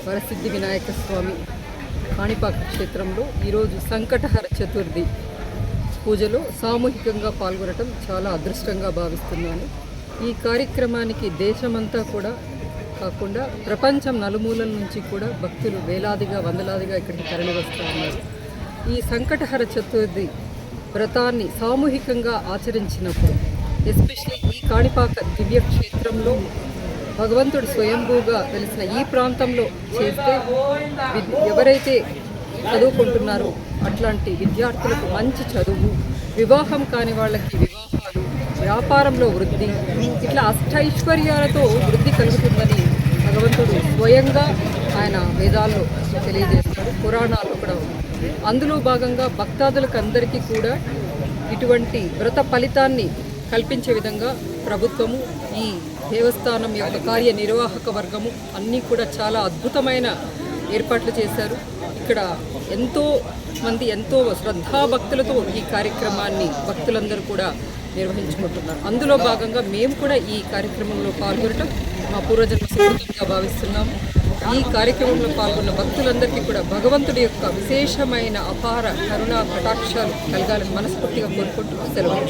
వరసిద్ధి వినాయక స్వామి కాణిపాక క్షేత్రంలో ఈరోజు సంకటహర చతుర్థి పూజలో సామూహికంగా పాల్గొనడం చాలా అదృష్టంగా భావిస్తున్నాను. ఈ కార్యక్రమానికి దేశమంతా కూడా కాకుండా ప్రపంచం నలుమూలల నుంచి కూడా భక్తులు వేలాదిగా వందలాదిగా ఇక్కడికి తరలి వస్తూ ఉన్నారు. ఈ సంకటహర చతుర్థి వ్రతాన్ని సామూహికంగా ఆచరించినప్పుడు ఎస్పెషలీ ఈ కాణిపాక దివ్యక్షేత్రంలో భగవంతుడు స్వయంభూగా వెలిసిన ఈ ప్రాంతంలో చేస్తే ఎవరైతే చదువుకుంటున్నారో అట్లాంటి విద్యార్థులకు మంచి చదువు, వివాహం కాని వాళ్ళకి వివాహాలు, వ్యాపారంలో వృద్ధి, ఇట్లా అష్టైశ్వర్యాలతో వృద్ధి కలుగుతుందని భగవంతుడు స్వయంగా ఆయన వేదాల్లో తెలియజేస్తాడు, పురాణాల్లో కూడా ఉంది. అందులో భాగంగా భక్తాదులకు అందరికీ కూడా ఇటువంటి వ్రత ఫలితాన్ని కల్పించే విధంగా ప్రభుత్వము, ఈ దేవస్థానం యొక్క కార్యనిర్వాహక వర్గము అన్నీ కూడా చాలా అద్భుతమైన ఏర్పాట్లు చేశారు. ఇక్కడ ఎంతో శ్రద్ధాభక్తులతో ఈ కార్యక్రమాన్ని భక్తులందరూ కూడా నిర్వహించుకుంటున్నారు. అందులో భాగంగా మేము కూడా ఈ కార్యక్రమంలో పాల్గొనడం మా పూర్వజన్మ సుకృతంగా భావిస్తున్నాము. ఈ కార్యక్రమంలో పాల్గొన్న భక్తులందరికీ కూడా భగవంతుడి యొక్క విశేషమైన అపార కరుణా కటాక్షాలు కలగాలని మనస్ఫూర్తిగా కోరుకుంటూ సెలవు.